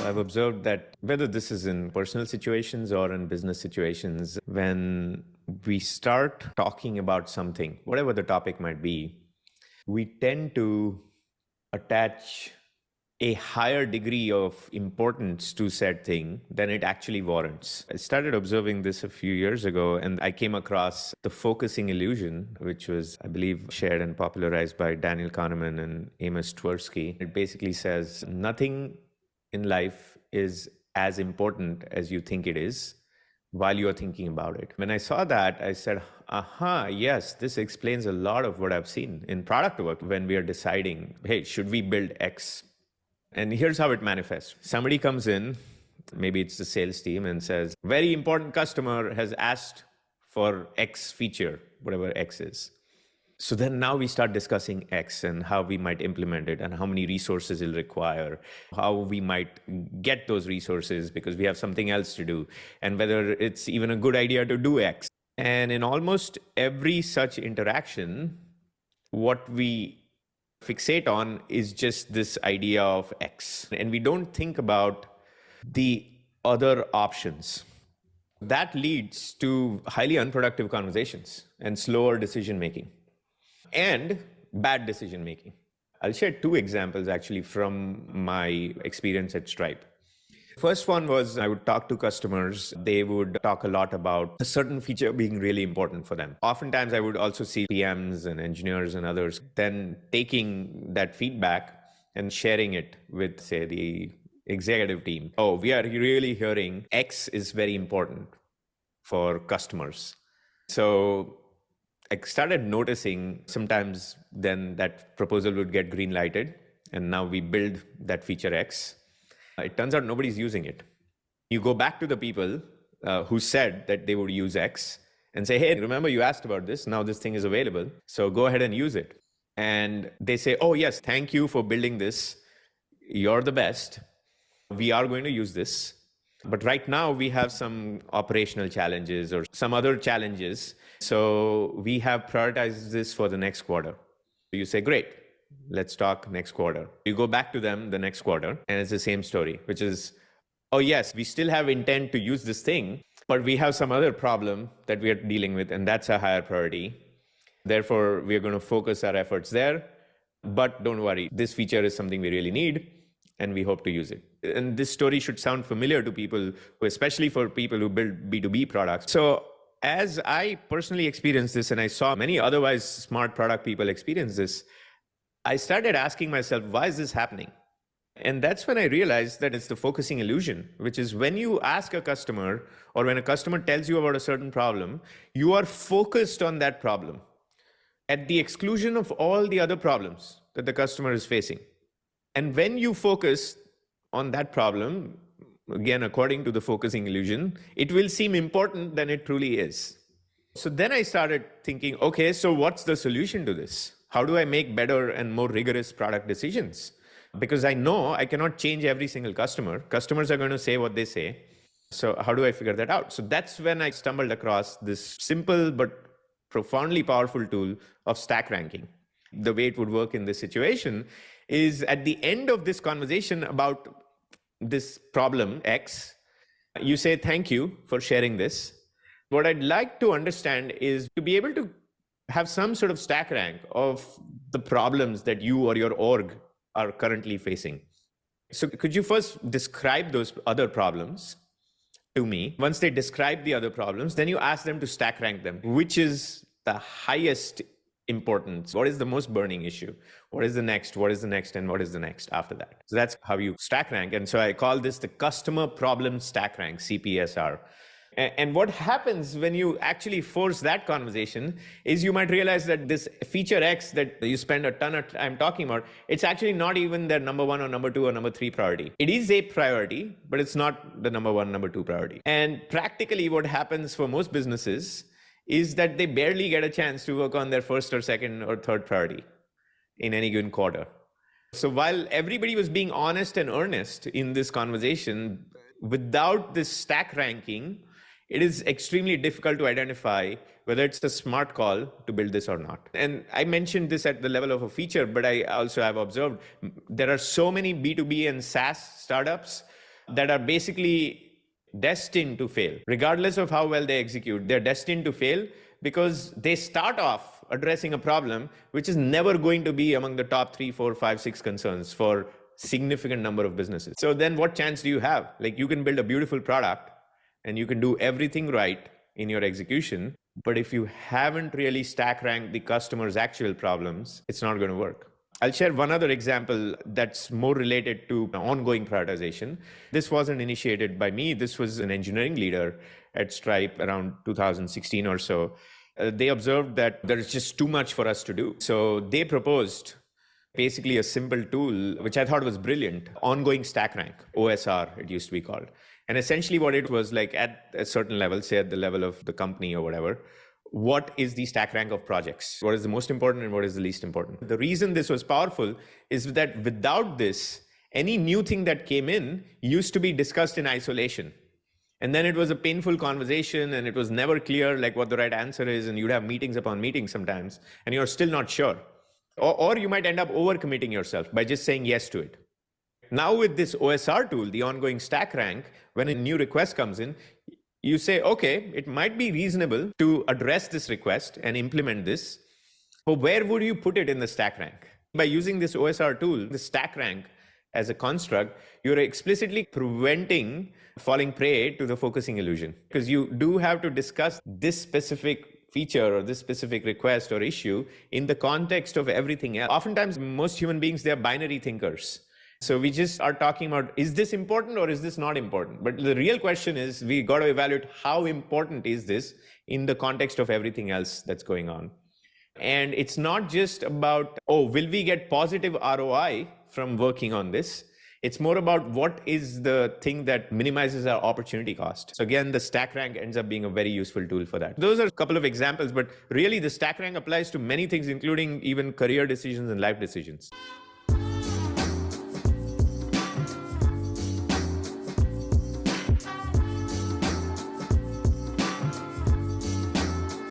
I've observed that whether this is in personal situations or in business situations, when we start talking about something, whatever the topic might be, we tend to attach a higher degree of importance to said thing than it actually warrants. I started observing this a few years ago, and I came across the focusing illusion, which was, I believe, shared and popularized by Daniel Kahneman and Amos Tversky. It basically says nothing in life is as important as you think it is while you're thinking about it. When I saw that, I said, aha, yes, this explains a lot of what I've seen in product work when we are deciding, hey, should we build X? And here's how it manifests. Somebody comes in, maybe it's the sales team, and says, very important customer has asked for X feature, whatever X is. So then now we start discussing X and how we might implement it and how many resources it'll require, how we might get those resources because we have something else to do, and whether it's even a good idea to do X. And in almost every such interaction, what we fixate on is just this idea of X. And we don't think about the other options. That leads to highly unproductive conversations and slower decision making and bad decision making. I'll share two examples actually from my experience at Stripe. First one was I would talk to customers. They would talk a lot about a certain feature being really important for them. Oftentimes, I would also see PMs and engineers and others then taking that feedback and sharing it with, say, the executive team. Oh, we are really hearing X is very important for customers. So I started noticing sometimes then that proposal would get green lighted, and now we build that feature X. It turns out nobody's using it. You go back to the people who said that they would use X and say, hey, remember you asked about this, now this thing is available, so go ahead and use it. And they say, oh yes, thank you for building this. You're the best. We are going to use this. But right now we have some operational challenges or some other challenges. So we have prioritized this for the next quarter. You say, great. Let's talk next quarter. You go back to them the next quarter and it's the same story, which is, oh yes, we still have intent to use this thing, but we have some other problem that we are dealing with and that's a higher priority. Therefore, we are going to focus our efforts there. But don't worry, this feature is something we really need and we hope to use it. And this story should sound familiar to people, especially for people who build B2B products. So as I personally experienced this and I saw many otherwise smart product people experience this, I started asking myself, why is this happening? And that's when I realized that it's the focusing illusion, which is when you ask a customer or when a customer tells you about a certain problem, you are focused on that problem at the exclusion of all the other problems that the customer is facing. And when you focus on that problem, again, according to the focusing illusion, it will seem important than it truly is. So then I started thinking, okay, so what's the solution to this? How do I make better and more rigorous product decisions? Because I know I cannot change every single customer. Customers are going to say what they say. So how do I figure that out? So that's when I stumbled across this simple but profoundly powerful tool of stack ranking. The way it would work in this situation is at the end of this conversation about this problem X, you say, thank you for sharing this. What I'd like to understand is to be able to have some sort of stack rank of the problems that you or your org are currently facing. So could you first describe those other problems to me? Once they describe the other problems, then you ask them to stack rank them. Which is the highest importance? What is the most burning issue? What is the next? What is the next? And what is the next after that? So that's how you stack rank. And so I call this the customer problem stack rank, CPSR. And what happens when you actually force that conversation is you might realize that this feature X that you spend a ton of time talking about, it's actually not even their number one or number two or number three priority. It is a priority, but it's not the number one, number two priority. And practically what happens for most businesses is that they barely get a chance to work on their first or second or third priority in any given quarter. So while everybody was being honest and earnest in this conversation, without this stack ranking, it is extremely difficult to identify whether it's a smart call to build this or not. And I mentioned this at the level of a feature, but I also have observed there are so many B2B and SaaS startups that are basically destined to fail. Regardless of how well they execute, they're destined to fail because they start off addressing a problem which is never going to be among the top 3, 4, 5, 6 concerns for significant number of businesses. So then what chance do you have? Like, you can build a beautiful product and you can do everything right in your execution, but if you haven't really stack ranked the customer's actual problems, it's not going to work. I'll share one other example that's more related to ongoing prioritization. This wasn't initiated by me. This was an engineering leader at Stripe around 2016 or so. They observed that there's just too much for us to do. So they proposed basically a simple tool, which I thought was brilliant, ongoing stack rank, OSR, it used to be called. And essentially what it was like, at a certain level, say at the level of the company or whatever, what is the stack rank of projects? What is the most important and what is the least important? The reason this was powerful is that without this, any new thing that came in used to be discussed in isolation. And then it was a painful conversation and it was never clear like what the right answer is. And you'd have meetings upon meetings sometimes and you're still not sure. Or you might end up overcommitting yourself by just saying yes to it. Now with this OSR tool, the ongoing stack rank, when a new request comes in, you say, okay, it might be reasonable to address this request and implement this, but where would you put it in the stack rank? By using this OSR tool, the stack rank as a construct, you're explicitly preventing falling prey to the focusing illusion, because you do have to discuss this specific feature or this specific request or issue in the context of everything else. Oftentimes, most human beings, they're binary thinkers. So we just are talking about, is this important or is this not important? But the real question is, we got to evaluate how important is this in the context of everything else that's going on. And it's not just about, oh, will we get positive ROI from working on this? It's more about what is the thing that minimizes our opportunity cost. So again, the stack rank ends up being a very useful tool for that. Those are a couple of examples, but really the stack rank applies to many things, including even career decisions and life decisions.